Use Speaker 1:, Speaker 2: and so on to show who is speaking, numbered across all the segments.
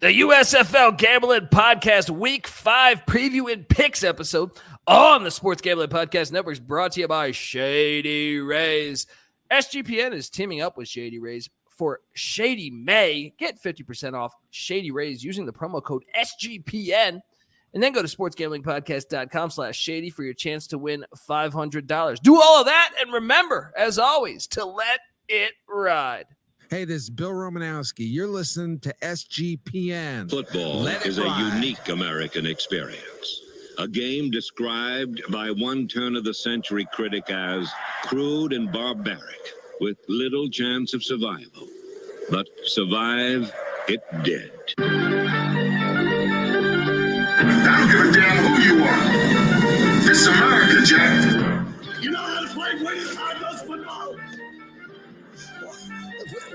Speaker 1: The USFL Gambling Podcast Week 5 Preview and Picks episode on the Sports Gambling Podcast Network is brought to you by Shady Rays. SGPN is teaming up with Shady Rays for Shady May. Get 50% off Shady Rays using the promo code SGPN. And then go to sportsgamblingpodcast.com/shady for your chance to win $500. Do all of that, and remember, as always, to let it ride.
Speaker 2: Hey, this is Bill Romanowski. You're listening to SGPN.
Speaker 3: Football is a unique American experience. A game described by one turn-of-the-century critic as crude and barbaric, with little chance of survival. But survive it did.
Speaker 4: I don't give a damn who you are. This is America, Jack. You know how to play British high-dose football?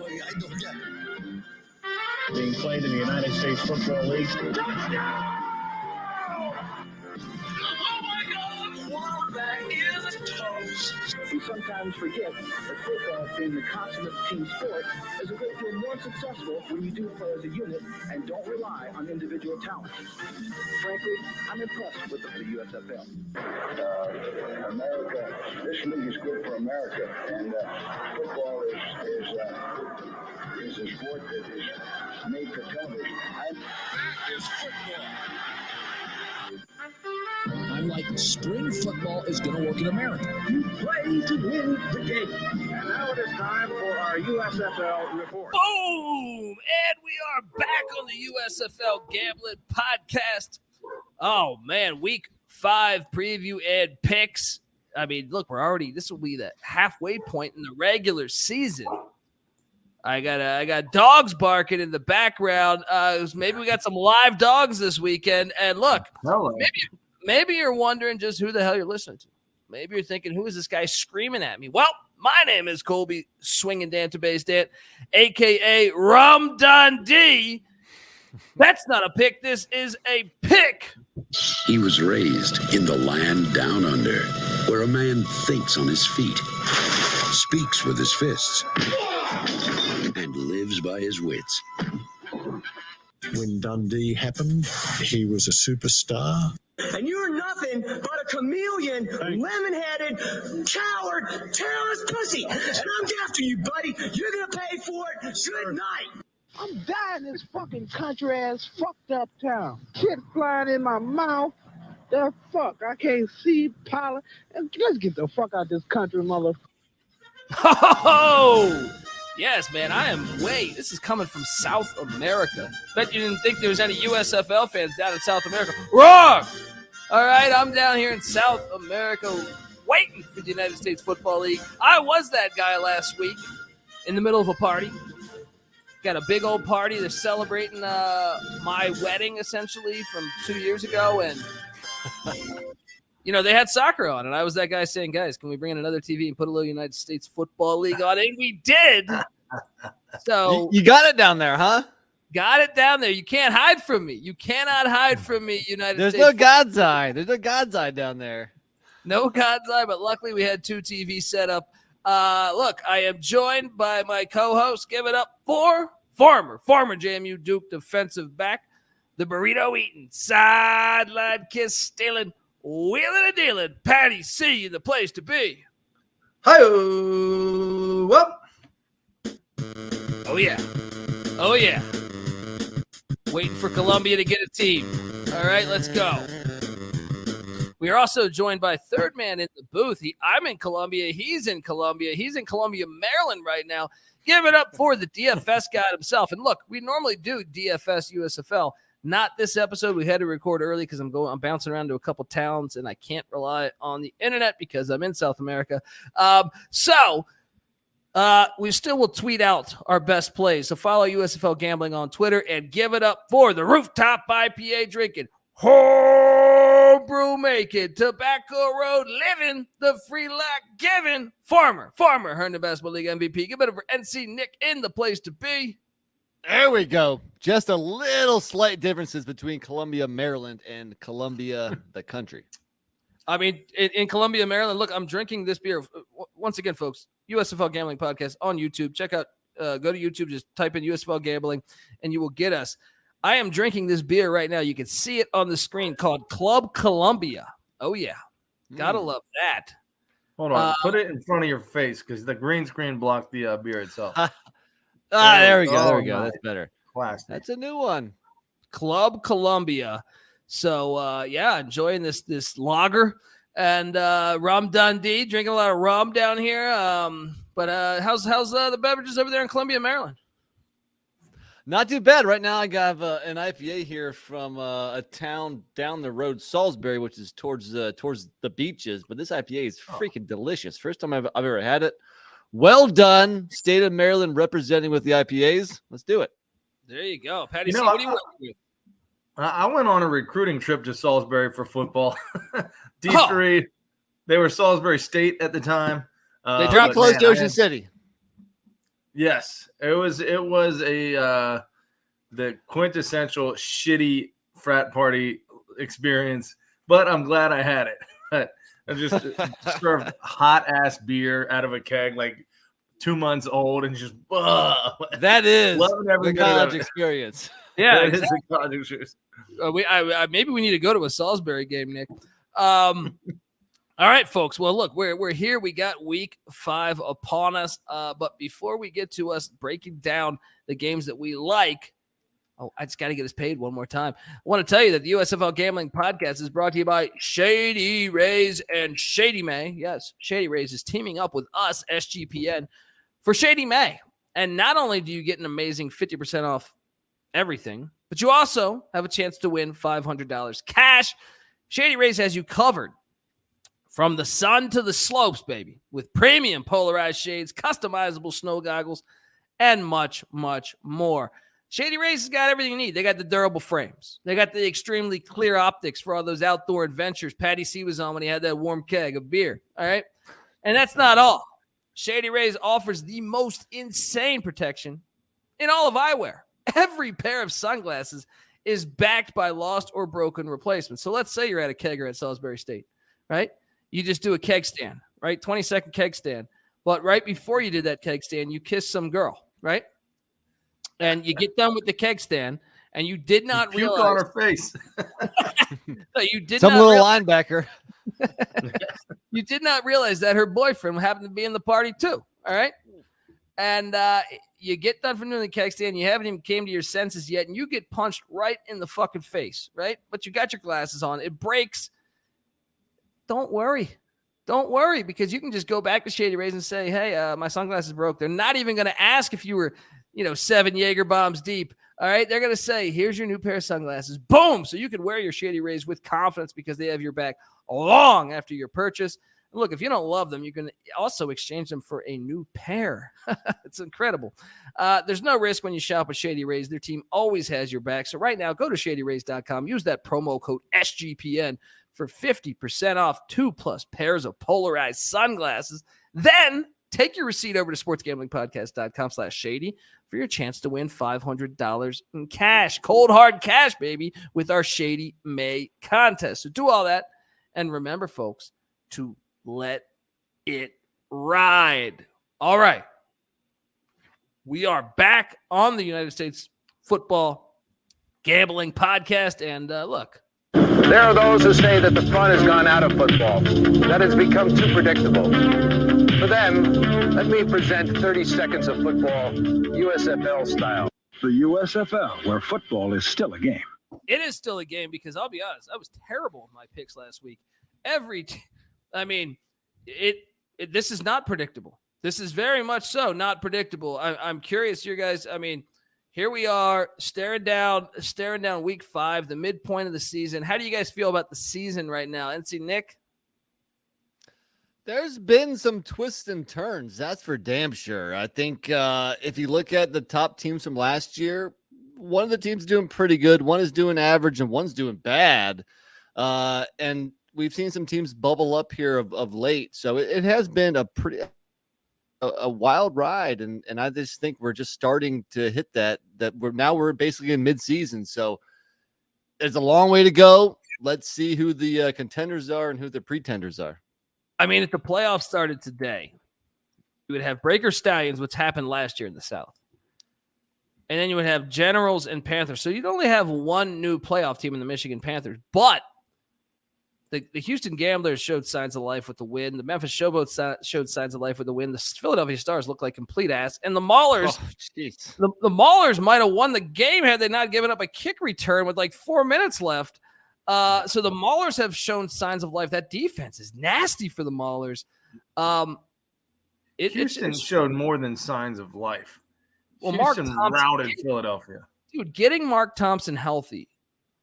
Speaker 4: I don't get it.
Speaker 5: Being played in the United States Football League.
Speaker 4: Touchdown! Oh my God! Quarterback is a toast.
Speaker 5: We sometimes forget that football, being the consummate team sport, is a great deal more successful when you do play as a unit and don't rely on individual talent. Frankly, I'm impressed with the USFL.
Speaker 6: America, this league is good for America, and football is a sport that is made for television.
Speaker 4: That is football.
Speaker 7: I'm like, spring football is going to work in America.
Speaker 5: You play to win the game. And now it is time for our USFL report.
Speaker 1: Boom! And we are back on the USFL Gambling Podcast. Oh, man, week 5 preview and picks. I mean, look, this will be the halfway point in the regular season. I got dogs barking in the background. Maybe we got some live dogs this weekend. And look, maybe you're wondering just who the hell you're listening to. Maybe you're thinking, who is this guy screaming at me? Well, my name is Colby Swinging Database Dan, a.k.a. Rum Dundee. That's not a pick. This is a pick.
Speaker 8: He was raised in the land down under, where a man thinks on his feet, speaks with his fists, and lives by his wits.
Speaker 9: When Dundee happened, he was a superstar.
Speaker 10: And you're nothing but a chameleon, lemon-headed, coward, terrorist pussy. And I'm after you, buddy. You're going to pay for it. Good night.
Speaker 11: I'm dying in this fucking country-ass fucked up town. Shit flying in my mouth. The fuck? I can't see pollen. Let's get the fuck out this country, motherfucker.
Speaker 1: Oh! Yes, man, this is coming from South America. Bet you didn't think there was any USFL fans down in South America. Wrong! All right, I'm down here in South America waiting for the United States Football League. I was that guy last week in the middle of a party. Got a big old party. They're celebrating my wedding, essentially, from 2 years ago. And, they had soccer on. And I was that guy saying, guys, can we bring in another TV and put a little United States Football League on? And we did. So
Speaker 12: you got it down there, huh?
Speaker 1: Got it down there. You can't hide from me. You cannot hide from me, United States.
Speaker 12: There's no God's eye. There's no God's eye down there.
Speaker 1: No God's eye, but luckily we had 2 TVs set up. Look, I am joined by my co-host. Give it up for former JMU Duke defensive back, the burrito eating, sideline kiss stealing, wheeling and dealing, Patty C, the place to be.
Speaker 13: Hi-oh. Well.
Speaker 1: Oh, yeah. Waiting for Columbia to get a team. All right, let's go. We are also joined by third man in the booth. I'm in Columbia. He's in Columbia. He's in Columbia, Maryland right now. Give it up for the DFS guy himself. And look, we normally do DFS USFL. Not this episode. We had to record early because I'm bouncing around to a couple towns, and I can't rely on the internet because I'm in South America. We still will tweet out our best plays. So follow USFL Gambling on Twitter and give it up for the rooftop IPA drinking, homebrew making, tobacco road living, the free lack giving, former Herndon Basketball League MVP. Give it up for NC Nick in the place to be.
Speaker 12: There we go. Just a little slight differences between Columbia, Maryland, and Columbia, the country.
Speaker 1: I mean, in Columbia, Maryland, look, I'm drinking this beer. Once again, folks, USFL Gambling Podcast on YouTube. Check out, go to YouTube, just type in USFL Gambling, and you will get us. I am drinking this beer right now. You can see it on the screen, called Club Columbia. Oh, yeah. Gotta love that.
Speaker 13: Hold on. Put it in front of your face because the green screen blocked the beer itself.
Speaker 12: There we go. There we go. That's better.
Speaker 13: Classic.
Speaker 12: That's a new one.
Speaker 1: Club Columbia. So, enjoying this lager and rum Dundee. Drinking a lot of rum down here. But how's the beverages over there in Columbia, Maryland?
Speaker 12: Not too bad. Right now, I got an IPA here from a town down the road, Salisbury, which is towards the beaches. But this IPA is freaking delicious. First time I've ever had it. Well done, State of Maryland representing with the IPAs. Let's do it.
Speaker 1: There you go, Patty. What do you want to do?
Speaker 13: I went on a recruiting trip to Salisbury for football. D3, they were Salisbury State at the time.
Speaker 12: They dropped close to Ocean City.
Speaker 13: Yes, it was the quintessential shitty frat party experience, but I'm glad I had it. I just served hot ass beer out of a keg, like 2 months old, and just
Speaker 12: that is the college experience.
Speaker 1: Yeah,
Speaker 13: that is the college experience.
Speaker 1: Maybe we need to go to a Salisbury game, Nick. All right, folks. Well, look, we're here. We got week 5 upon us. But before we get to us breaking down the games that we like, I just got to get us paid one more time. I want to tell you that the USFL Gambling Podcast is brought to you by Shady Rays and Shady May. Yes, Shady Rays is teaming up with us, SGPN, for Shady May. And not only do you get an amazing 50% off everything, but you also have a chance to win $500 cash. Shady Rays has you covered from the sun to the slopes, baby, with premium polarized shades, customizable snow goggles, and much, much more. Shady Rays has got everything you need. They got the durable frames. They got the extremely clear optics for all those outdoor adventures Patty C was on when he had that warm keg of beer, all right? And that's not all. Shady Rays offers the most insane protection in all of eyewear. Every pair of sunglasses is backed by lost or broken replacements. So let's say you're at a kegger at Salisbury State, right? You just do a keg stand, right? 20-second keg stand. But right before you did that keg stand, you kissed some girl, right? And you get done with the keg stand, and you did not realize
Speaker 13: on her face.
Speaker 1: No, you did
Speaker 12: some
Speaker 1: not
Speaker 12: little linebacker.
Speaker 1: You did not realize that her boyfriend happened to be in the party too. All right, and you get done from doing the keg stand. You haven't even came to your senses yet, and you get punched right in the fucking face, right? But you got your glasses on. It breaks. Don't worry. Don't worry, because you can just go back to Shady Rays and say, hey, my sunglasses broke. They're not even going to ask if you were, 7 Jaeger bombs deep. All right. They're going to say, here's your new pair of sunglasses. Boom. So you can wear your Shady Rays with confidence because they have your back long after your purchase. And look, if you don't love them, you can also exchange them for a new pair. It's incredible. There's no risk when you shop with Shady Rays. Their team always has your back. So right now, go to shadyrays.com. Use that promo code SGPN for 50% off 2+ pairs of polarized sunglasses. Then take your receipt over to sportsgamblingpodcast.com/shady for your chance to win $500 in cash. Cold, hard cash, baby, with our Shady May contest. So do all that. And remember, folks, to let it ride. All right. We are back on the United States Football Gambling Podcast. And look,
Speaker 14: there are those who say that the fun has gone out of football, that it's become too predictable. For them, let me present 30 seconds of football, USFL style.
Speaker 15: The USFL, where football is still a game.
Speaker 1: It is still a game because I'll be honest, I was terrible in my picks last week. This is not predictable. This is very much so not predictable. I'm curious, you guys. Here we are staring down week 5, the midpoint of the season. How do you guys feel about the season right now? NC Nick?
Speaker 12: There's been some twists and turns. That's for damn sure. I think if you look at the top teams from last year, one of the teams doing pretty good. One is doing average and one's doing bad. And we've seen some teams bubble up here of late. So it has been a wild ride, and I just think we're just starting to hit that we're basically in mid-season. So there's a long way to go. Let's see who the contenders are and who the pretenders are.
Speaker 1: If the playoffs started today, you would have Breaker Stallions, which happened last year in the South. And then you would have Generals and Panthers. So you'd only have one new playoff team in the Michigan Panthers. But the Houston Gamblers showed signs of life with the win. The Memphis Showboats showed signs of life with the win. The Philadelphia Stars look like complete ass. And the Maulers, the Maulers might have won the game had they not given up a kick return with like 4 minutes left. So the Maulers have shown signs of life. That defense is nasty for the Maulers.
Speaker 13: Houston showed more than signs of life.
Speaker 1: Well,
Speaker 13: Houston routed Philadelphia.
Speaker 1: Dude, getting Mark Thompson healthy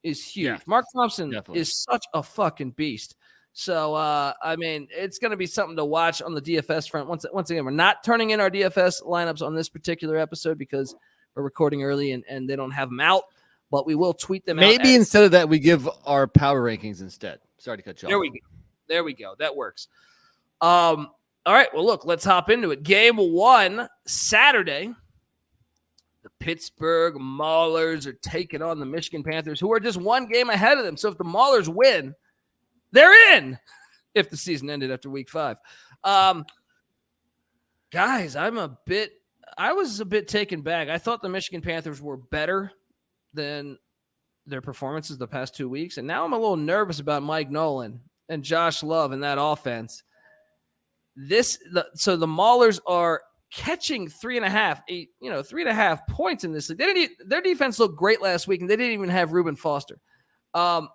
Speaker 1: is huge.
Speaker 12: Yeah,
Speaker 1: Mark Thompson
Speaker 12: definitely
Speaker 1: is such a fucking beast. So, I mean, it's going to be something to watch on the DFS front. Once again, we're not turning in our DFS lineups on this particular episode because we're recording early and they don't have them out, but we will tweet them out.
Speaker 12: Maybe instead of that, we give our power rankings instead. Sorry to cut you off.
Speaker 1: There we go. That works. All right. Well, look, let's hop into it. Game 1, Saturday. The Pittsburgh Maulers are taking on the Michigan Panthers, who are just one game ahead of them. So if the Maulers win, they're in if the season ended after week 5. Guys, I was a bit taken back. I thought the Michigan Panthers were better than their performances the past 2 weeks. And now I'm a little nervous about Mike Nolan and Josh Love and that offense. So the Maulers are catching 3.5 points in this league. Their defense looked great last week, and they didn't even have Reuben Foster. The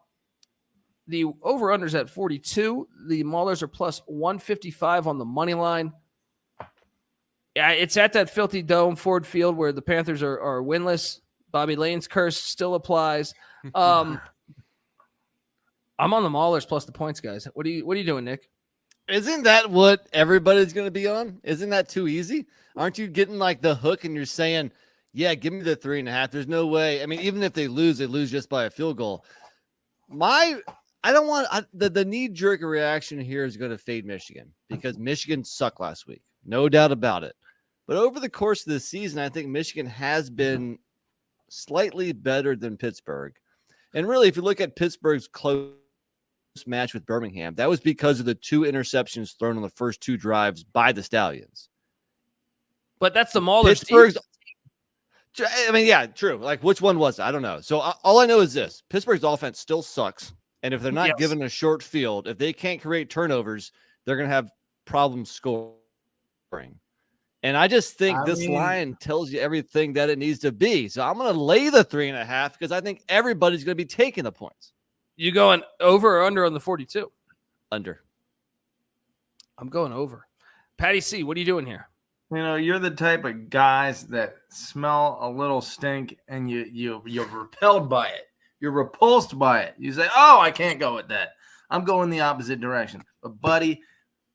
Speaker 1: over-under's at 42. The Maulers are plus 155 on the money line. Yeah, it's at that filthy dome, Ford Field, where the Panthers are winless. Bobby Lane's curse still applies. I'm on the Maulers plus the points, guys. What are you doing, Nick?
Speaker 12: Isn't that what everybody's going to be on? Isn't that too easy? Aren't you getting like the hook and you're saying, yeah, give me the 3.5. There's no way. I mean, even if they lose just by a field goal. The knee-jerk reaction here is going to fade Michigan because Michigan sucked last week. No doubt about it. But over the course of the season, I think Michigan has been slightly better than Pittsburgh. And really, if you look at Pittsburgh's close match with Birmingham, that was because of the 2 interceptions thrown on the first 2 drives by the Stallions.
Speaker 1: But that's the Maulers.
Speaker 12: Pittsburgh's, I mean, yeah, true. Like, which one was it? I don't know. So all I know is this: Pittsburgh's offense still sucks, and if they're not given a short field, if they can't create turnovers, they're going to have problems scoring. And I just think this line tells you everything that it needs to be. So I'm going to lay the 3.5 because I think everybody's going to be taking the points.
Speaker 1: You going over or under on the 42?
Speaker 12: Under.
Speaker 1: I'm going over. Patty C, what are you doing here?
Speaker 13: You know, you're the type of guys that smell a little stink and you're repelled by it. You're repulsed by it. You say, oh, I can't go with that. I'm going the opposite direction. But, buddy,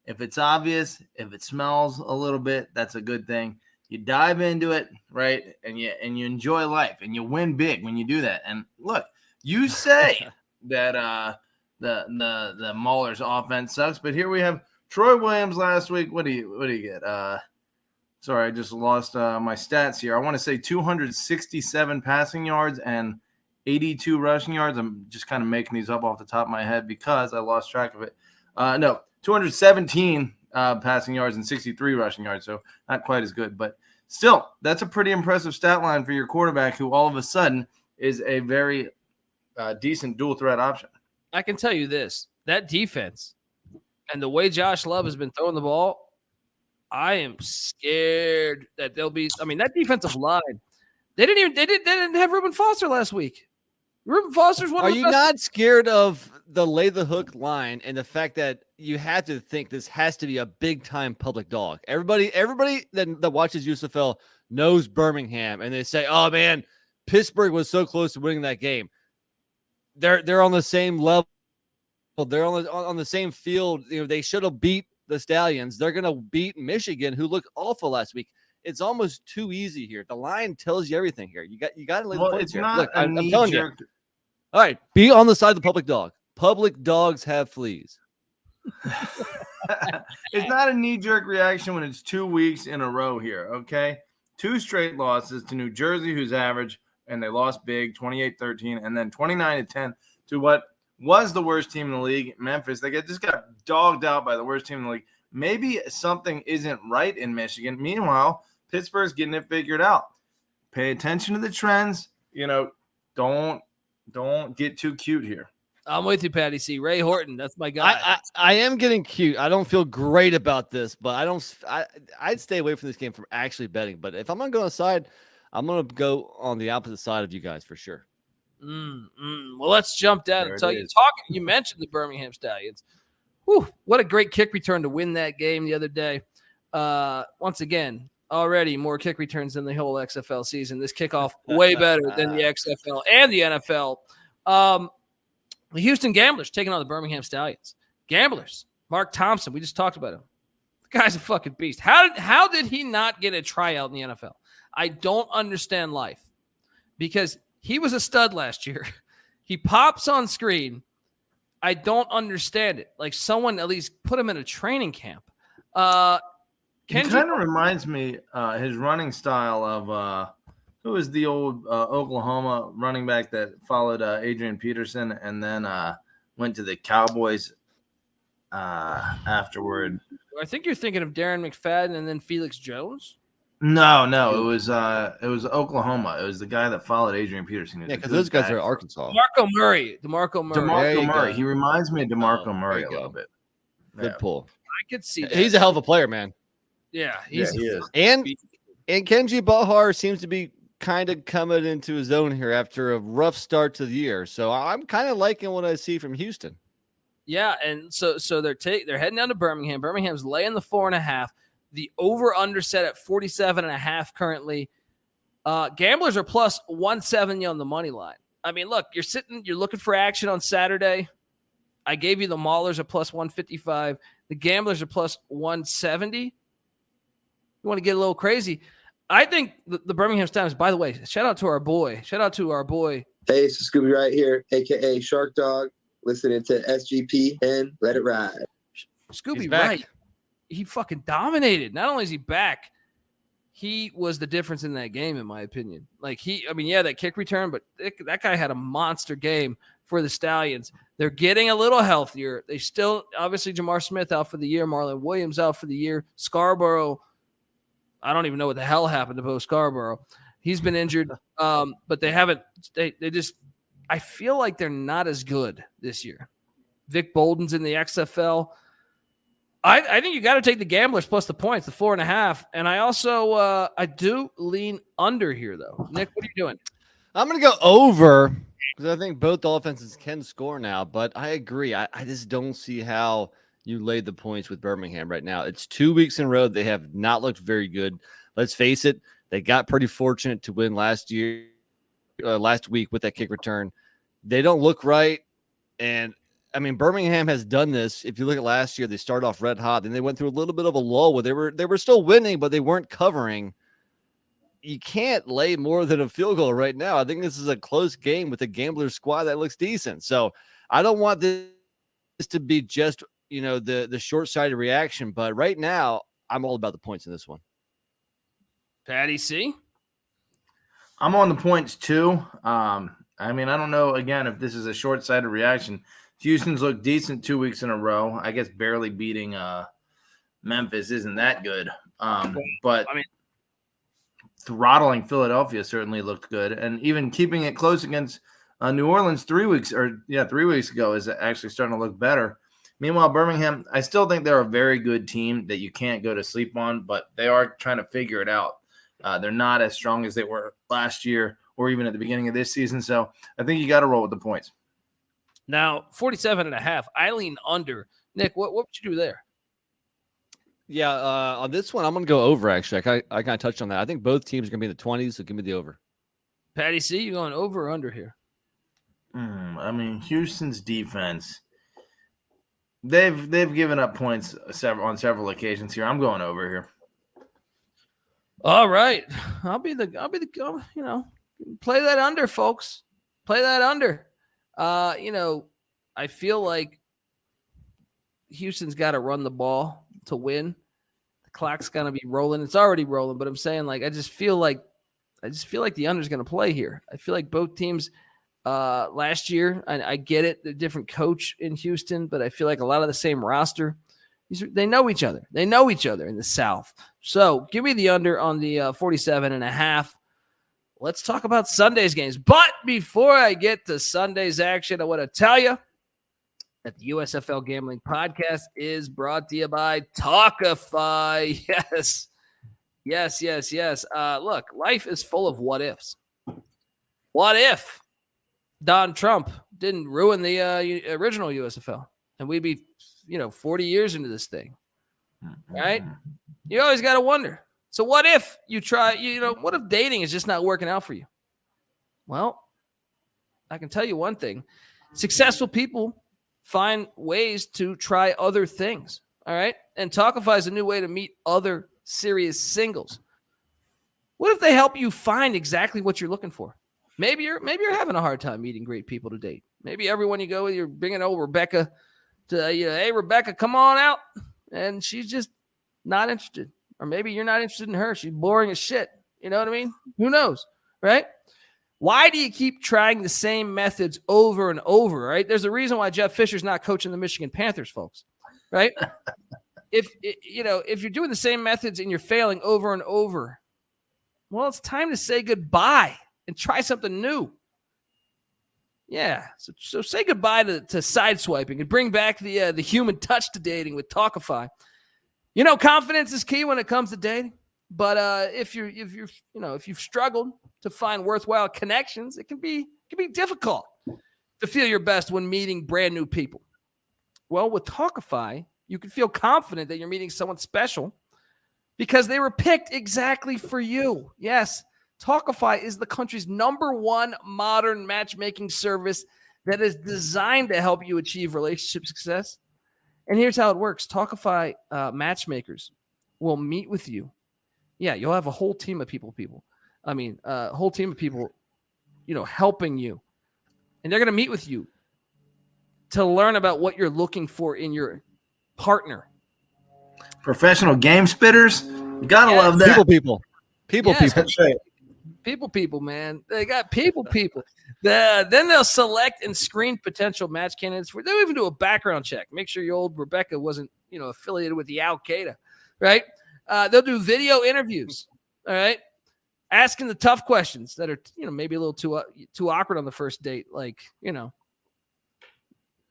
Speaker 13: if it's obvious, if it smells a little bit, that's a good thing. You dive into it, right, and you enjoy life, and you win big when you do that. And, look, you say that the Maulers offense sucks, but here we have Troy Williams last week. What do you get? Sorry, I just lost my stats here. I want to say 267 passing yards and 82 rushing yards. I'm just kind of making these up off the top of my head because I lost track of it. 217 passing yards and 63 rushing yards, so not quite as good. But still, that's a pretty impressive stat line for your quarterback who all of a sudden is a very decent dual threat option.
Speaker 1: I can tell you this, that defense and the way Josh Love has been throwing the ball, I am scared that they'll be. I mean, that defensive line. They didn't have Reuben Foster last week. Reuben Foster's one.
Speaker 12: Are
Speaker 1: of the
Speaker 12: you
Speaker 1: best.
Speaker 12: not scared of the lay the hook line and the fact that you have to think this has to be a big time public dog? Everybody that watches USFL knows Birmingham, and they say, "Oh man, Pittsburgh was so close to winning that game." They're on the same level. They're on the same field. You know, they should have beat the Stallions. They're going to beat Michigan, who looked awful last week. It's almost too easy here. The line tells you everything here. You got to lay the points here. Look, I'm telling you. All right, be on the side of the public dog. Public dogs have fleas.
Speaker 13: It's not a knee-jerk reaction when it's 2 weeks in a row here, okay? 2 straight losses to New Jersey, who's average, and they lost big, 28-13, and then 29-10 to what was the worst team in the league, Memphis. They just got dogged out by the worst team in the league. Maybe something isn't right in Michigan. Meanwhile, Pittsburgh's getting it figured out. Pay attention to the trends. Don't get too cute here.
Speaker 1: I'm with you, Patty C. Ray Horton, that's my guy.
Speaker 12: I am getting cute. I don't feel great about this, but I'd stay away from this game from actually betting. But if I'm gonna go on the side, I'm gonna go on the opposite side of you guys for sure.
Speaker 1: Well, let's jump down and tell you. You mentioned the Birmingham Stallions. Whew, what a great kick return to win that game the other day. Once again, already more kick returns than the whole XFL season. This kickoff way better than the XFL and the NFL. The Houston Gamblers taking on the Birmingham Stallions. Gamblers, Mark Thompson, we just talked about him. The guy's a fucking beast. How did he not get a tryout in the NFL? I don't understand life because he was a stud last year. He pops on screen. I don't understand it. Like someone at least put him in a training camp.
Speaker 13: He kind of reminds me his running style of who was the old Oklahoma running back that followed Adrian Peterson and then went to the Cowboys afterward.
Speaker 1: I think you're thinking of Darren McFadden and then Felix Jones.
Speaker 13: No, it was Oklahoma. It was the guy that followed Adrian Peterson.
Speaker 12: Yeah, because those guys are Arkansas.
Speaker 1: DeMarco Murray.
Speaker 13: He reminds me of DeMarco Murray a little bit.
Speaker 12: Good pull.
Speaker 1: I could see that.
Speaker 12: He's a hell of a player, man.
Speaker 1: Yeah,
Speaker 13: he is.
Speaker 12: And Kenji Bahar seems to be kind of coming into his own here after a rough start to the year. So I'm kind of liking what I see from Houston.
Speaker 1: Yeah, and so they're heading down to Birmingham. Birmingham's laying the 4.5. The over-under set at 47.5 currently. Gamblers are plus 170 on the money line. I mean, look, you're looking for action on Saturday. I gave you the Maulers are plus 155. The Gamblers are plus 170. You want to get a little crazy. I think the Birmingham Stallions, by the way, shout out to our boy.
Speaker 16: Hey, it's Scooby right here, a.k.a. Shark Dog, listening to SGP and let it ride.
Speaker 1: Scooby, right. He fucking dominated. Not only is he back, he was the difference in that game, in my opinion. That kick return, but that guy had a monster game for the Stallions. They're getting a little healthier. They still, obviously, Jamar Smith out for the year, Marlon Williams out for the year, Scarborough. I don't even know what the hell happened to Bo Scarborough. He's been injured, but they haven't. They just. I feel like they're not as good this year. Vic Bolden's in the XFL. I think you got to take the Gamblers plus the points, the 4.5, and I also I do lean under here though. Nick, what are you doing?
Speaker 12: I'm going to go over because I think both offenses can score now. But I agree. I just don't see how you laid the points with Birmingham right now. It's 2 weeks in a row. They have not looked very good. Let's face it. They got pretty fortunate to win last week with that kick return. They don't look right. And I mean, Birmingham has done this. If you look at last year, they started off red hot. Then they went through a little bit of a lull where they were still winning, but they weren't covering. You can't lay more than a field goal right now. I think this is a close game with a gambler squad that looks decent. So I don't want this to be just, the short-sighted reaction. But right now, I'm all about the points in this one.
Speaker 1: Patty C?
Speaker 13: I'm on the points too. I don't know, again, if this is a short-sighted reaction. Houston's looked decent 2 weeks in a row. I guess barely beating Memphis isn't that good. But throttling Philadelphia certainly looked good. And even keeping it close against New Orleans 3 weeks ago is actually starting to look better. Meanwhile, Birmingham, I still think they're a very good team that you can't go to sleep on, but they are trying to figure it out. They're not as strong as they were last year or even at the beginning of this season. So I think you got to roll with the points.
Speaker 1: Now, 47.5. I lean under. Nick, what would you do there?
Speaker 12: Yeah, on this one, I'm going to go over, actually. I kind of touched on that. I think both teams are going to be in the 20s, so give me the over.
Speaker 1: Patty C, you going over or under here?
Speaker 13: Houston's defense, they've given up points on several occasions here. I'm going over here.
Speaker 1: All right. I'll be the play that under, folks. Play that under. I feel like Houston's got to run the ball to win. The clock's going to be rolling. It's already rolling, but I'm saying I just feel like the under's going to play here. I feel like both teams last year, I get it, the different coach in Houston, but I feel like a lot of the same roster. They know each other. They know each other in the South. So give me the under on the 47.5. let's talk about Sunday's games. But before I get to Sunday's action, I want to tell you that the USFL Gambling Podcast is brought to you by Talkify. Yes. Look, life is full of what ifs. What if Don Trump didn't ruin the original USFL and we'd be, 40 years into this thing, right? You always got to wonder. So what if you try, what if dating is just not working out for you? Well, I can tell you one thing. Successful people find ways to try other things, all right? And Talkify is a new way to meet other serious singles. What if they help you find exactly what you're looking for? Maybe you're having a hard time meeting great people to date. Maybe everyone you go with, you're bringing old Rebecca to, hey, Rebecca, come on out. And she's just not interested. Or maybe you're not interested in her. She's boring as shit. You know what I mean? Who knows, right? Why do you keep trying the same methods over and over, right? There's a reason why Jeff Fisher's not coaching the Michigan Panthers, folks, right? If you're doing the same methods and you're failing over and over, well, it's time to say goodbye and try something new. Yeah, so say goodbye to sideswiping and bring back the human touch to dating with Talkify. Confidence is key when it comes to dating. But if you've struggled to find worthwhile connections, it can be difficult to feel your best when meeting brand new people. Well, with Talkify, you can feel confident that you're meeting someone special because they were picked exactly for you. Yes, Talkify is the country's #1 modern matchmaking service that is designed to help you achieve relationship success. And here's how it works. Talkify matchmakers will meet with you. Yeah, you'll have a whole team of people. A whole team of people, helping you. And they're going to meet with you to learn about what you're looking for in your partner.
Speaker 13: Professional game spitters. You got to love that.
Speaker 12: People.
Speaker 13: That's right.
Speaker 1: People, man. They got people. Then they'll select and screen potential match candidates. They'll even do a background check. Make sure your old Rebecca wasn't, affiliated with the Al-Qaeda, right? They'll do video interviews, all right? Asking the tough questions that are, maybe a little too awkward on the first date. Like, I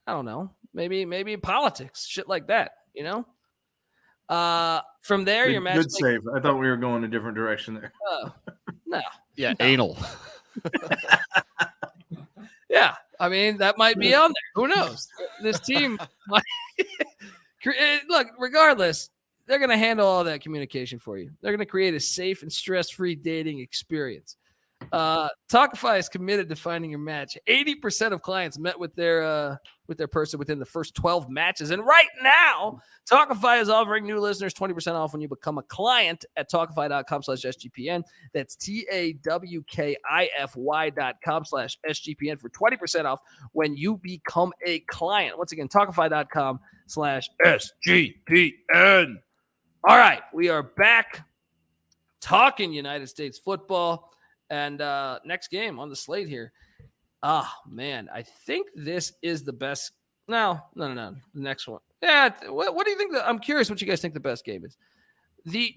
Speaker 1: don't know, maybe politics, shit like that, From there, your match.
Speaker 13: Good save. I thought we were going a different direction there.
Speaker 1: No.
Speaker 12: Yeah, no. Anal.
Speaker 1: Yeah, I mean, that might be on there. Who knows? This team might look, regardless, they're going to handle all that communication for you. They're going to create a safe and stress-free dating experience. Talkify is committed to finding your match. 80% of clients met with their person within the first 12 matches. And right now, Talkify is offering new listeners 20% off when you become a client at Talkify.com/SGPN. That's TAWKIFY.com/SGPN for 20% off when you become a client. Once again, Talkify.com/SGPN. All right, we are back talking United States football. And next game on the slate here. Man, I think this is the best. No. The next one. Yeah. What do you think? I'm curious what you guys think the best game is. This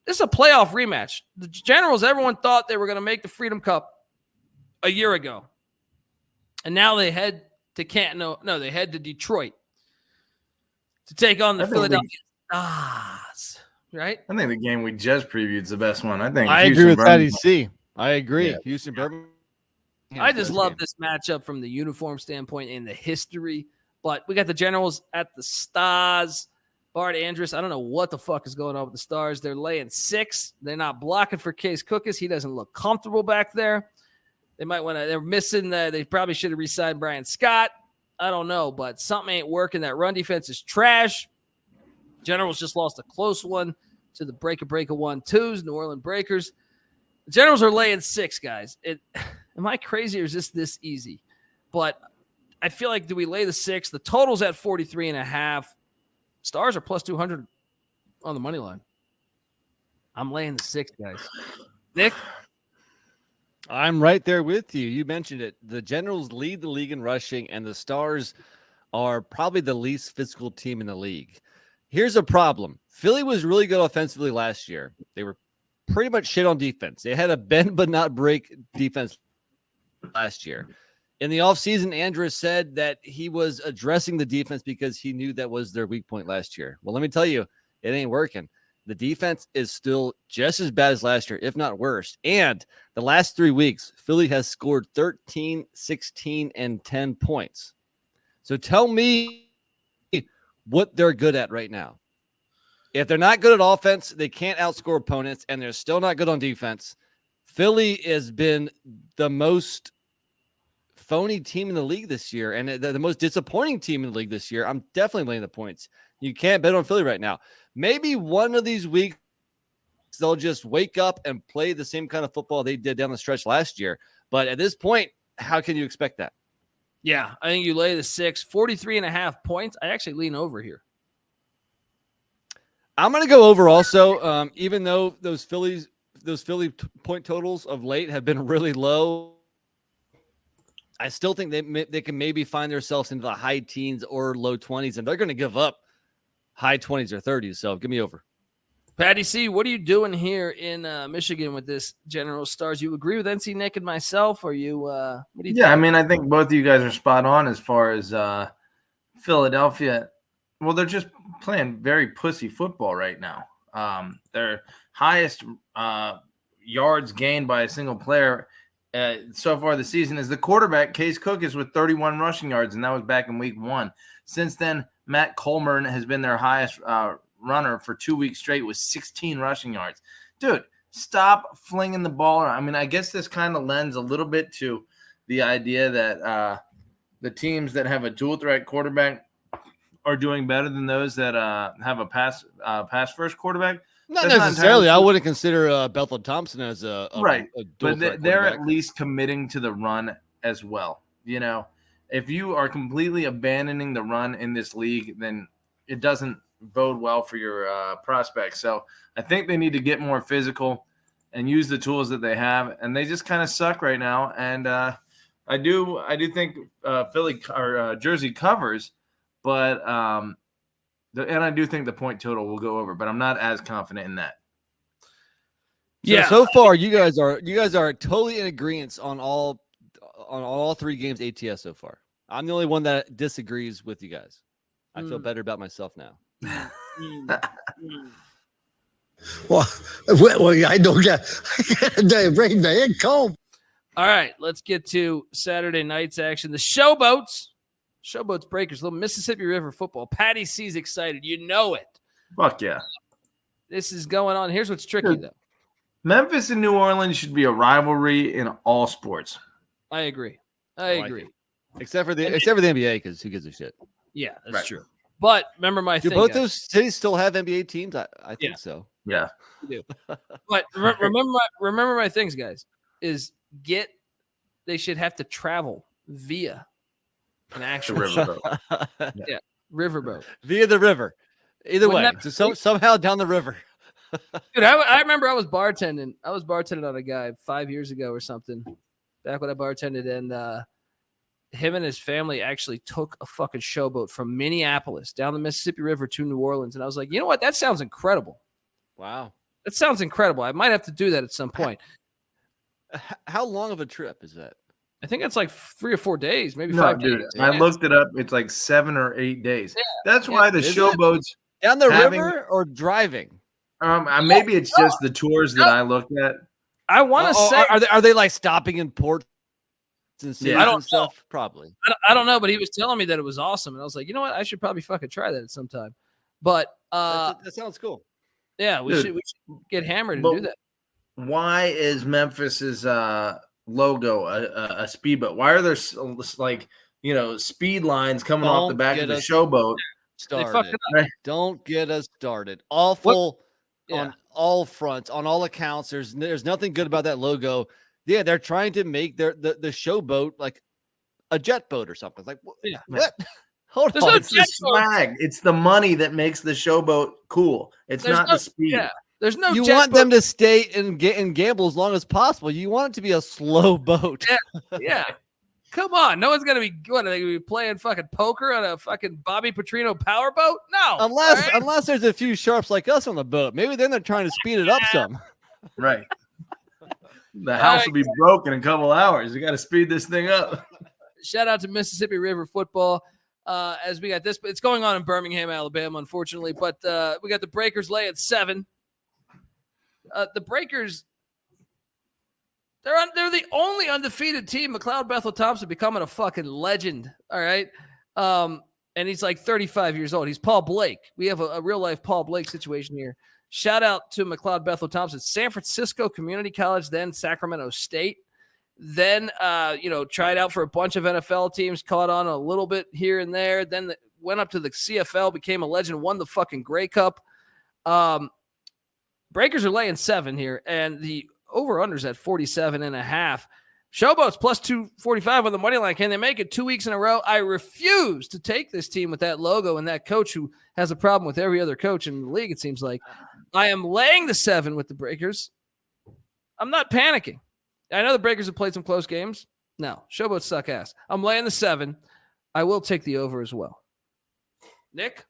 Speaker 1: is a playoff rematch. The Generals, everyone thought they were going to make the Freedom Cup a year ago. And now they head to Canton. No, they head to Detroit to take on the Philadelphia Stars. Right?
Speaker 13: I think the game we just previewed is the best one. I
Speaker 12: agree with that, EC. I agree. Yeah. Houston, Birmingham.
Speaker 1: I just love this matchup from the uniform standpoint and the history. But we got the Generals at the Stars. Bart Andrus, I don't know what the fuck is going on with the Stars. They're laying 6. They're not blocking for Case Cookus. He doesn't look comfortable back there. They might want to. They're missing. They probably should have re-signed Brian Scott. I don't know, but something ain't working. That run defense is trash. Generals just lost a close one to the breaker 1-2s, New Orleans Breakers. The Generals are laying 6, guys. Am I crazy or is this easy? But I feel like, do we lay the 6? The total's at 43.5. Stars are plus 200 on the money line. I'm laying the 6, guys. Nick?
Speaker 12: I'm right there with you. You mentioned it. The Generals lead the league in rushing, and the Stars are probably the least physical team in the league. Here's a problem. Philly was really good offensively last year. They were pretty much shit on defense. They had a bend but not break defense last year. In the offseason, Andrews said that he was addressing the defense because he knew that was their weak point last year. Well, let me tell you, it ain't working. The defense is still just as bad as last year, if not worse. And the last 3 weeks, Philly has scored 13, 16, and 10 points. So tell me what they're good at right now. If they're not good at offense, they can't outscore opponents, and they're still not good on defense. Philly has been the most phony team in the league this year, and the most disappointing team in the league this year. I'm definitely laying the points. You can't bet on Philly right now. Maybe one of these weeks they'll just wake up and play the same kind of football they did down the stretch last year. But at this point, how can you expect that?
Speaker 1: Yeah, I think you lay the 6, 43.5 points. I actually lean over here.
Speaker 12: I'm going to go over also, even though those Philly point totals of late have been really low. I still think they can maybe find themselves into the high teens or low 20s, and they're going to give up high 20s or 30s. So give me over.
Speaker 1: Patty C, what are you doing here in Michigan with this General Stars? You agree with NC Nick and myself, or you? What do you?
Speaker 13: Yeah,
Speaker 1: think?
Speaker 13: I mean, I think both of you guys are spot on as far as Philadelphia. Well, they're just playing very pussy football right now. Their highest yards gained by a single player so far this season is the quarterback, Case Cook, is with 31 rushing yards, and that was back in week 1. Since then, Matt Coleman has been their highest runner for 2 weeks straight with 16 rushing yards. Dude, stop flinging the ball around. I mean, I guess this kind of lends a little bit to the idea that the teams that have a dual threat quarterback are doing better than those that have a pass first quarterback.
Speaker 12: Not necessarily. I wouldn't consider Bethel Thompson as a
Speaker 13: right,
Speaker 12: but
Speaker 13: they're at least committing to the run as well. You know, if you are completely abandoning the run in this league, then it doesn't bode well for your prospects. So I think they need to get more physical and use the tools that they have, and they just kind of suck right now. And I do think Philly or Jersey covers, but and I do think the point total will go over, but I'm not as confident in that.
Speaker 12: Yeah. So far, you guys are totally in agreement on all 3 games ATS so far. I'm the only one that disagrees with you guys. I feel better about myself now.
Speaker 9: Well, I don't get bring the head cold.
Speaker 1: All right, let's get to Saturday night's action. The Showboats Breakers, little Mississippi River football. Patty C's excited. You know it.
Speaker 13: Fuck yeah.
Speaker 1: This is going on. Here's what's tricky, though.
Speaker 13: Memphis and New Orleans should be a rivalry in all sports.
Speaker 1: I agree.
Speaker 12: Except for the NBA, because who gives a shit?
Speaker 1: Yeah, that's true. But remember my thing.
Speaker 12: Do both those cities still have NBA teams? I think so.
Speaker 13: Yeah.
Speaker 1: We do. But remember my things, guys, is they should have to travel via an actual
Speaker 13: riverboat.
Speaker 1: Yeah, riverboat.
Speaker 12: Via the river. Either way, somehow down the river.
Speaker 1: Dude, I remember I was bartending. On a guy 5 years ago or something, back when I bartended, and him and his family actually took a fucking showboat from Minneapolis down the Mississippi River to New Orleans. And I was like, you know what? That sounds incredible.
Speaker 12: Wow.
Speaker 1: That sounds incredible. I might have to do that at some point.
Speaker 12: How long of a trip is that?
Speaker 1: I think it's like 3 or 4 days, maybe 5 days.
Speaker 13: I looked it up. It's like 7 or 8 days. Yeah. That's why the showboats
Speaker 12: down the river or driving.
Speaker 13: Maybe it's just the tours that I looked at.
Speaker 1: I want to say,
Speaker 12: are they like stopping in ports and cities
Speaker 1: I don't
Speaker 12: and stuff?
Speaker 1: know.
Speaker 12: Probably.
Speaker 1: I don't know, but he was telling me that it was awesome, and I was like, you know what? I should probably fucking try that at some time. But
Speaker 12: that sounds cool.
Speaker 1: Yeah, we should get hammered and do that.
Speaker 13: Why is Memphis's logo a speedboat? Why are there speed lines coming off the back of the showboat?
Speaker 12: Right? Don't get us started. Awful on all fronts, on all accounts. There's nothing good about that logo. Yeah, they're trying to make the showboat like a jet boat or something. Like what? Hold on.
Speaker 13: It's the swag. It's the money that makes the showboat cool. It's not the speed.
Speaker 1: Yeah. There's no.
Speaker 12: You want them to stay and gamble as long as possible. You want it to be a slow boat.
Speaker 1: Yeah. Come on. No one's gonna be are they gonna be playing fucking poker on a fucking Bobby Petrino powerboat? No.
Speaker 12: Unless there's a few sharps like us on the boat. Maybe then they're trying to speed it up some.
Speaker 13: Right. The house will be broke in a couple hours. You got to speed this thing up.
Speaker 1: Shout out to Mississippi River football. As we got this, it's going on in Birmingham, Alabama, unfortunately. But we got the Breakers lay at 7. The Breakers, they're the only undefeated team. McLeod Bethel Thompson becoming a fucking legend. All right. And he's like 35 years old. He's Paul Blake. We have a real life Paul Blake situation here. Shout out to McLeod Bethel Thompson, San Francisco Community College, then Sacramento State. Then, tried out for a bunch of NFL teams, caught on a little bit here and there. Then went up to the CFL, became a legend, won the fucking Grey Cup. Breakers are laying 7 here, and the over-under's at 47.5. Showboats plus 245 on the money line. Can they make it 2 weeks in a row? I refuse to take this team with that logo and that coach who has a problem with every other coach in the league, it seems like. I am laying the 7 with the Breakers. I'm not panicking. I know the Breakers have played some close games. No, Showboats suck ass. I'm laying the 7. I will take the over as well. Nick?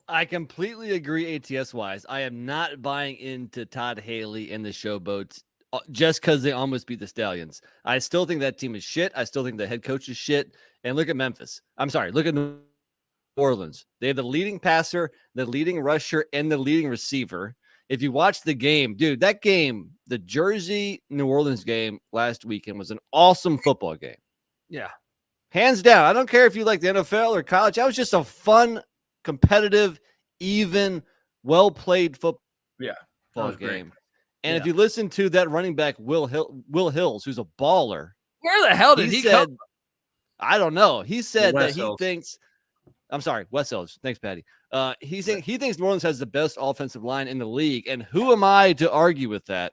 Speaker 12: I completely agree ATS-wise. I am not buying into Todd Haley and the Showboats just because they almost beat the Stallions. I still think that team is shit. I still think the head coach is shit. And look at Memphis. I'm sorry. Look at New Orleans. They have the leading passer, the leading rusher, and the leading receiver. If you watch the game, dude, that game, the Jersey-New Orleans game last weekend was an awesome football game.
Speaker 1: Yeah.
Speaker 12: Hands down. I don't care if you like the NFL or college. That was just a fun, competitive, even, well-played football game.
Speaker 13: Great.
Speaker 12: And if you listen to that running back, Will Hills, who's a baller.
Speaker 1: Where the hell did he come?
Speaker 12: I don't know. He said that he thinks – I'm sorry, West Hills. Thanks, Patty. He thinks New Orleans has the best offensive line in the league, and who am I to argue with that?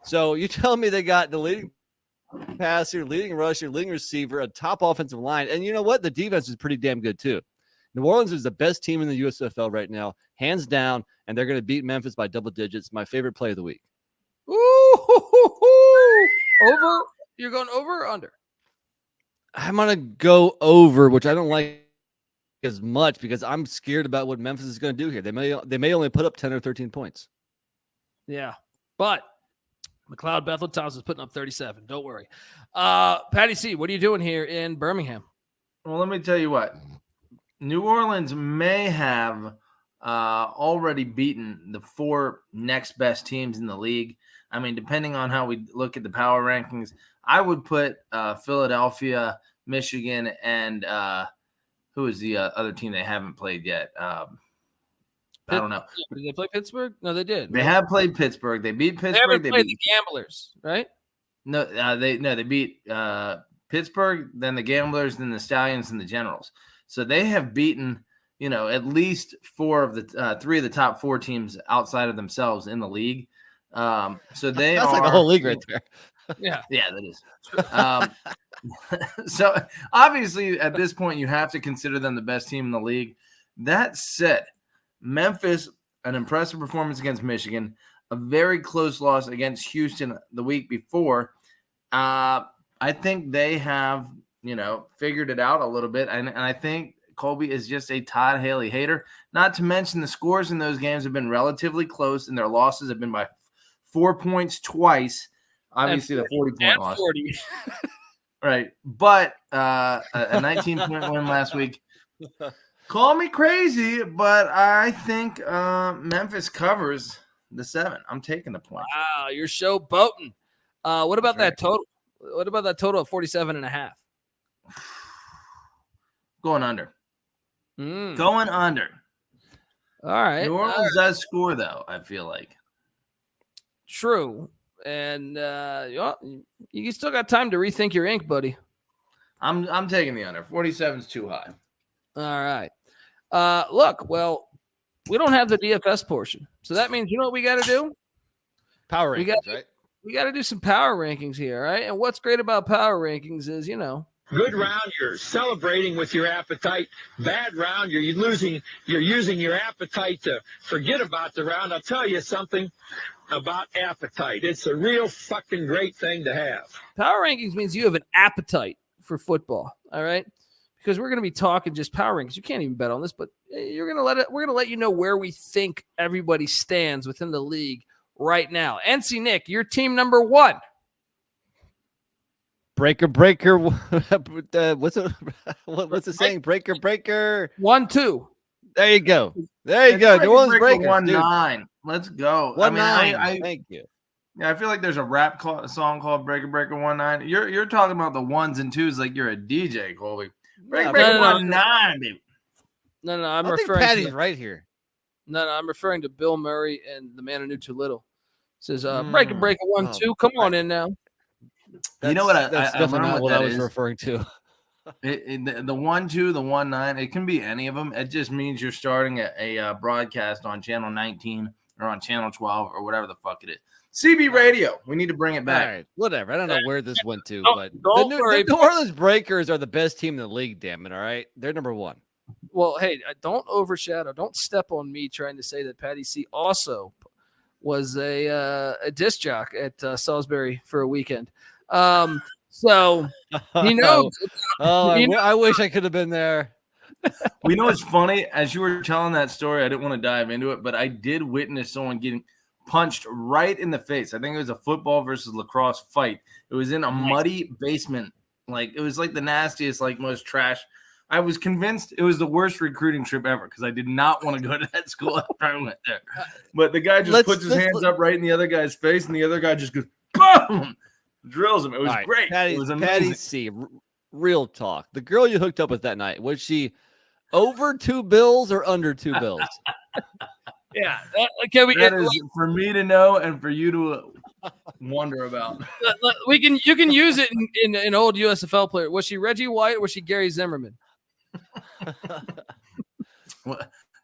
Speaker 12: So you tell me they got the leading passer, leading rusher, leading receiver, a top offensive line, and you know what? The defense is pretty damn good too. New Orleans is the best team in the USFL right now, hands down, and they're going to beat Memphis by double digits. My favorite play of the week.
Speaker 1: Ooh, over? You're going over or under?
Speaker 12: I'm going to go over, which I don't like as much because I'm scared about what Memphis is going to do here. They may only put up 10 or 13 points.
Speaker 1: Yeah, but McLeod Bethel Thompson's putting up 37. Don't worry. Patty C, what are you doing here in Birmingham?
Speaker 13: Well, let me tell you what. New Orleans may have already beaten the 4 next best teams in the league. I mean, depending on how we look at the power rankings, I would put Philadelphia, Michigan, and who is the other team they haven't played yet? I don't know.
Speaker 1: Did they play Pittsburgh? No, they did.
Speaker 13: They have played Pittsburgh. They beat Pittsburgh.
Speaker 1: They haven't played the Gamblers, right?
Speaker 13: No, they beat Pittsburgh, then the Gamblers, then the Stallions, and the Generals. So they have beaten, at least 3 of the top 4 teams outside of themselves in the league. So they
Speaker 12: That's like the whole league right there.
Speaker 1: Yeah,
Speaker 13: that is. So obviously at this point you have to consider them the best team in the league. That said, Memphis, an impressive performance against Michigan, a very close loss against Houston the week before. I think they have, figured it out a little bit. And I think Colby is just a Todd Haley hater. Not to mention the scores in those games have been relatively close, and their losses have been by 4 points twice. Obviously, the 40-point loss. 40. Right. But a 19-point win last week. Call me crazy, but I think Memphis covers the 7. I'm taking the point.
Speaker 1: Wow, you're showboating. What about that total? What about that total of 47.5?
Speaker 13: Going under.
Speaker 1: Going
Speaker 13: under.
Speaker 1: All right.
Speaker 13: New Orleans does score, though, I feel like.
Speaker 1: True. And you still got time to rethink your ink, buddy.
Speaker 13: I'm taking the under. 47 is too high.
Speaker 1: All right. Look, well, we don't have the DFS portion. So that means, you know what we got to do?
Speaker 12: Power rankings, right?
Speaker 1: We got to do some power rankings here, right? And what's great about power rankings is,
Speaker 17: good round, you're celebrating with your appetite. Bad round, you're using your appetite to forget about the round. I'll tell you something about appetite. It's a real fucking great thing to have.
Speaker 1: Power rankings means you have an appetite for football, all right? Because we're going to be talking just power rankings. You can't even bet on this, but we're going to let you know where we think everybody stands within the league right now. NC Nick, your team number 1.
Speaker 12: Breaker. What's it saying? Breaker.
Speaker 1: 1-2.
Speaker 12: There you go. New Orleans Breakers.
Speaker 13: 1-9. Let's go.
Speaker 12: 1-9. Thank you.
Speaker 13: Yeah, I feel like there's a rap song called Breaker 1-9. You're talking about the 1s and 2s like you're a DJ, Colby. Breaker 1-9, baby.
Speaker 1: No, I'm
Speaker 12: I think
Speaker 1: referring
Speaker 12: Patty's right here.
Speaker 1: No, I'm referring to Bill Murray and the man who knew too little. Says Breaker 1-2. Come on in now.
Speaker 13: You know what?
Speaker 12: That's definitely not what I was referring to.
Speaker 13: The 1-2, the 1-9, it can be any of them. It just means you're starting a broadcast on channel 19 or on channel 12 or whatever the fuck it is. CB Radio. We need to bring it back.
Speaker 12: All right, whatever. I don't know where this went to, but
Speaker 1: the
Speaker 12: New Orleans Breakers are the best team in the league. Damn it! All right, they're number 1.
Speaker 1: Well, hey, don't overshadow. Don't step on me trying to say that Patty C also was a disc jock at Salisbury for a weekend. So he knows.
Speaker 12: I wish I could have been there.
Speaker 13: We know it's funny. As you were telling that story, I didn't want to dive into it, but I did witness someone getting punched right in the face. I think it was a football versus lacrosse fight. It was in a muddy basement. Like it was like the nastiest, like most trash. I was convinced it was the worst recruiting trip ever because I did not want to go to that school after I went there. But the guy just puts his hands up right in the other guy's face, and the other guy just goes boom, drills him. It was great. it was amazing.
Speaker 12: Patty C, real talk. The girl you hooked up with that night, was she over 2 bills or under 2 bills?
Speaker 1: Yeah,
Speaker 13: that is for me to know and for you to wonder about.
Speaker 1: You can use it in an old USFL player. Was she Reggie White or was she Gary Zimmerman?
Speaker 13: Well,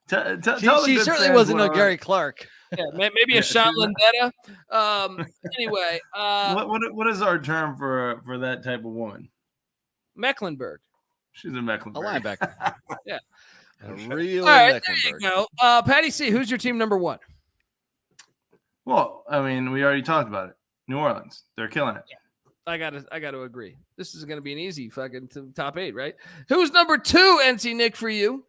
Speaker 12: she certainly wasn't no Gary Clark.
Speaker 1: Yeah, maybe a Sean Lindetta. Anyway,
Speaker 13: what is our term for that type of woman?
Speaker 1: Mecklenburg.
Speaker 13: She's a Mecklenburg.
Speaker 12: A linebacker.
Speaker 1: Yeah.
Speaker 12: A real
Speaker 1: All right,
Speaker 12: Mecklenburg.
Speaker 1: there you go. Patty C, who's your team number 1?
Speaker 13: Well, I mean, we already talked about it. New Orleans. They're killing it.
Speaker 1: Yeah. I gotta agree. This is gonna be an easy fucking top 8, right? Who's number 2, NC Nick, for you?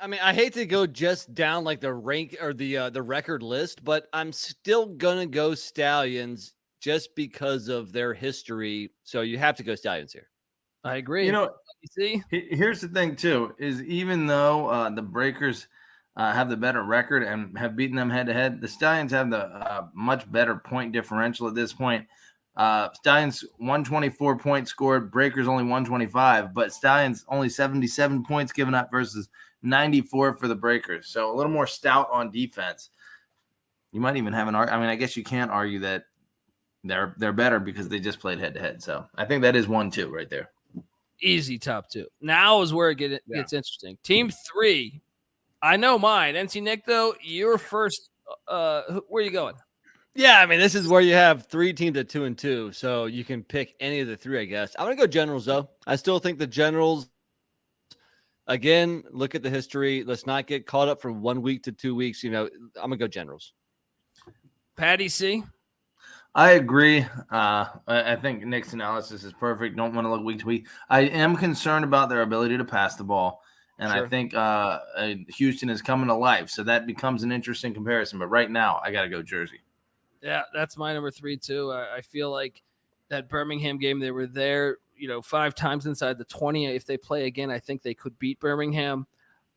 Speaker 12: I mean, I hate to go just down like the rank or the record list, but I'm still gonna go Stallions just because of their history. So you have to go Stallions here.
Speaker 1: I agree.
Speaker 13: You know,
Speaker 1: see,
Speaker 13: here's the thing too: is even though the Breakers have the better record and have beaten them head to head, the Stallions have the much better point differential at this point. Stallions 124 points scored, Breakers only 125, but Stallions only 77 points given up versus 94 for the Breakers. So a little more stout on defense. You might even have an argument. I mean, I guess you can't argue that they're better because they just played head to head. So I think that is 1-2 right there.
Speaker 1: Easy top 2. Now is where it gets interesting. Team 3. I know mine. NC Nick, though, you're first. Where are you going?
Speaker 12: Yeah, I mean, this is where you have 3 teams at 2-2, so you can pick any of the 3, I guess. I'm going to go Generals, though. I still think the Generals, again, look at the history. Let's not get caught up from 1 week to 2 weeks. You know, I'm going to go Generals.
Speaker 1: Patty C?
Speaker 13: I agree. I think Nick's analysis is perfect. Don't want to look week to week. I am concerned about their ability to pass the ball. And
Speaker 1: Sure.
Speaker 13: I think Houston is coming to life. So that becomes an interesting comparison. But right now, I got to go Jersey.
Speaker 1: Yeah, that's my number 3, too. I feel like that Birmingham game, they were there, 5 times inside the 20. If they play again, I think they could beat Birmingham.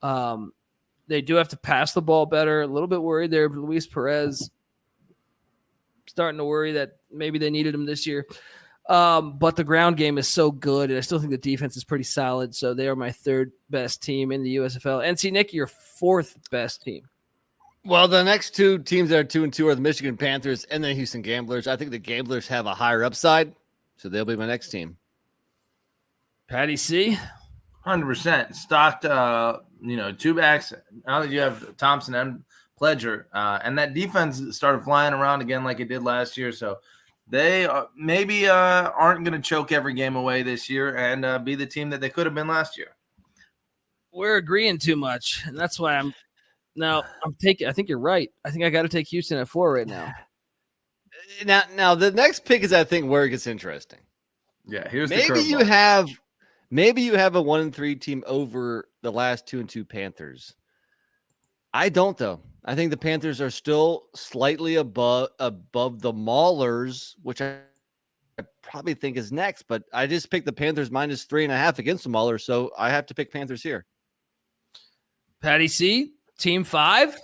Speaker 1: They do have to pass the ball better. A little bit worried there. Luis Perez starting to worry that maybe they needed him this year. But the ground game is so good, and I still think the defense is pretty solid. So they are my 3rd best team in the USFL. NC Nick, your 4th best team.
Speaker 12: Well, the next 2 teams that are 2-2 are the Michigan Panthers and the Houston Gamblers. I think the Gamblers have a higher upside, so they'll be my next team.
Speaker 1: Patty C?
Speaker 13: 100%. Stocked, 2 backs. Now that you have Thompson and Pledger, and that defense started flying around again like it did last year. So they maybe aren't going to choke every game away this year and be the team that they could have been last year.
Speaker 1: We're agreeing too much, and that's why I'm taking. I think you're right. I think I got to take Houston at 4 right now.
Speaker 12: Now the next pick is, I think, where it gets interesting.
Speaker 13: Yeah, here's
Speaker 12: maybe you have a 1-3 team over the last 2-2 Panthers. I don't, though. I think the Panthers are still slightly above the Maulers, which I probably think is next, but I just picked the Panthers -3.5 against the Maulers, so I have to pick Panthers here.
Speaker 1: Patty C, Team 5.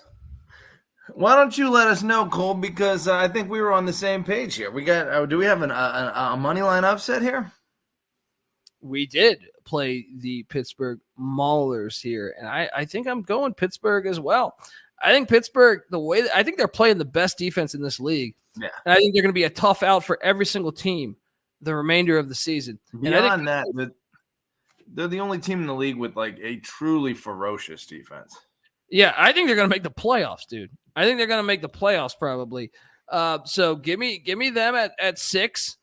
Speaker 13: Why don't you let us know, Cole? Because I think we were on the same page here. We got. Do we have a money line upset here?
Speaker 1: We did play the Pittsburgh Maulers here, and I think I'm going Pittsburgh as well. I think Pittsburgh, I think they're playing the best defense in this league.
Speaker 13: Yeah.
Speaker 1: And I think they're going to be a tough out for every single team the remainder of the season.
Speaker 13: Beyond that, they're the only team in the league with like a truly ferocious defense.
Speaker 1: Yeah, I think they're going to make the playoffs, dude. I think they're going to make the playoffs probably. So give me them at 6.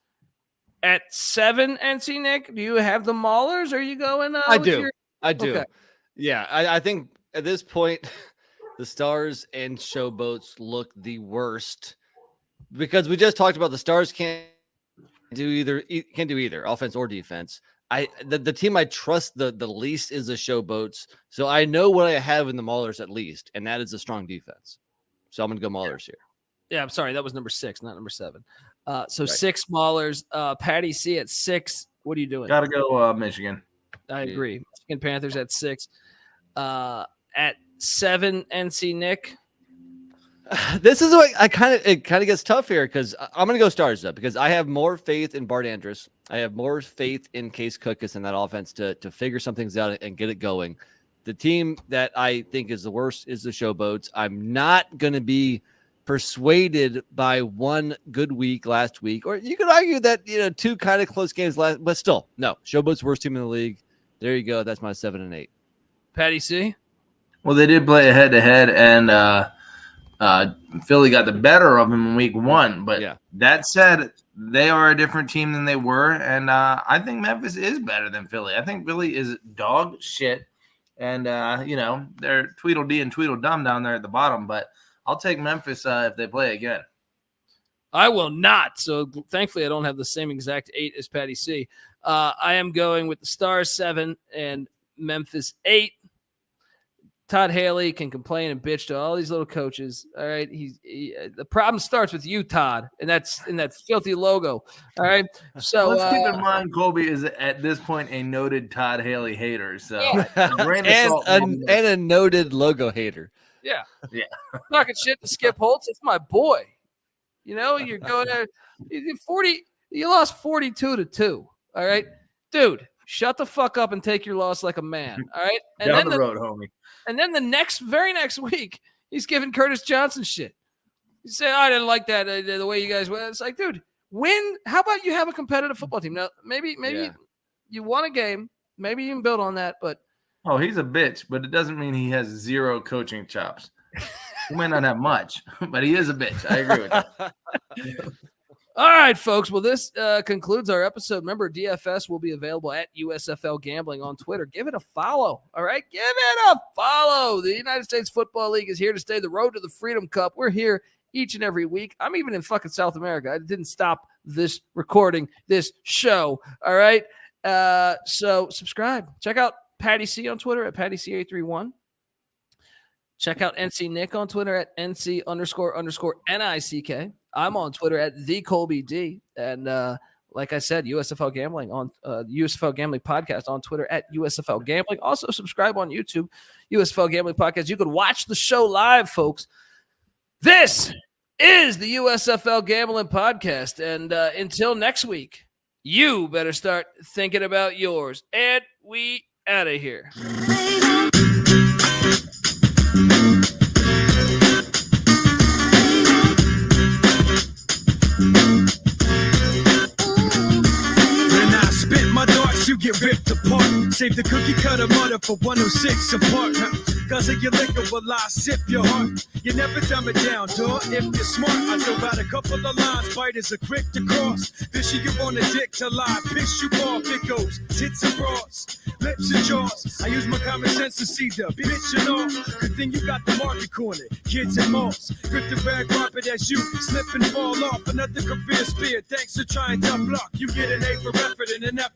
Speaker 1: At 7, NC Nick, do you have the Maulers? Or are you going?
Speaker 12: I do.
Speaker 1: Okay.
Speaker 12: Yeah, I think at this point, the Stars and Showboats look the worst because we just talked about the Stars can't do either offense or defense. The team I trust the least is the Showboats, so I know what I have in the Maulers at least, and that is a strong defense. So I'm gonna go Maulers here.
Speaker 1: Yeah, I'm sorry, that was number 6, not number 7. So
Speaker 12: Right.
Speaker 1: 6 Maulers. Patty C at 6. What are you doing?
Speaker 13: Got to go Michigan.
Speaker 1: I agree. Michigan Panthers at 6. At 7, NC Nick.
Speaker 12: This is what it kind of gets tough here because I'm going to go Stars up because I have more faith in Bart Andrus. I have more faith in Case Cookus and that offense to figure some things out and get it going. The team that I think is the worst is the Showboats. I'm not going to be persuaded by one good week last week, or you could argue that 2 kind of close games last, but still, no. Showboats worst team in the league. There you go. That's my 7 and 8.
Speaker 1: Patty C.
Speaker 13: Well, they did play a head-to-head, and Philly got the better of them in week 1. But that said, they are a different team than they were, and I think Memphis is better than Philly. I think Philly is dog shit, and they're Tweedledee and Tweedledum down there at the bottom, but I'll take Memphis if they play again.
Speaker 1: I will not. So thankfully, I don't have the same exact 8 as Patty C. I am going with the Stars 7 and Memphis 8. Todd Haley can complain and bitch to all these little coaches. All right, the problem starts with you, Todd, and that's in that filthy logo. All right, so
Speaker 13: let's keep in mind Colby is at this point a noted Todd Haley hater. So
Speaker 12: and a noted logo hater.
Speaker 1: Yeah. Talking shit to Skip Holtz. It's my boy. You're going there. 40. You lost 42-2. All right, dude. Shut the fuck up and take your loss like a man. All right. And
Speaker 13: Down the road, homie.
Speaker 1: And then the very next week, he's giving Curtis Johnson shit. He said, "I didn't like that the way you guys went." It's like, dude, win. How about you have a competitive football team? Now, maybe you won a game. Maybe you can build on that, but.
Speaker 13: Oh, he's a bitch, but it doesn't mean he has 0 coaching chops. He might not have much, but he is a bitch. I agree with that.
Speaker 1: All right, folks. Well, this concludes our episode. Remember, DFS will be available at USFL Gambling on Twitter. Give it a follow. All right, give it a follow. The United States Football League is here to stay. The road to the Freedom Cup. We're here each and every week. I'm even in fucking South America. I didn't stop this recording, this show. All right. So subscribe. Check out Patty C on Twitter at PattyC831. Check out NC Nick on Twitter at NC__NICK. I'm on Twitter at TheColbyD. And like I said, USFL Gambling on USFL Gambling Podcast on Twitter at USFL Gambling. Also subscribe on YouTube, USFL Gambling Podcast. You can watch the show live, folks. This is the USFL Gambling Podcast. And until next week, you better start thinking about yours. And we out of here.
Speaker 18: You get ripped apart. Save the cookie cutter mother for 106 apart. Cause of your liquor will I sip your heart. You never dumb it down, dog. If you're smart, I throw out a couple of lines. Biters are quick to cross. Fishy you on a dick to lie. Piss you off, it goes. Tits and bras, lips and jaws. I use my common sense to see the bitch and all. Good thing you got the market corner. Kids and malls. Grip the red carpet as you slip and fall off. Another career spear. Thanks for trying to block. You get an A for effort and an F.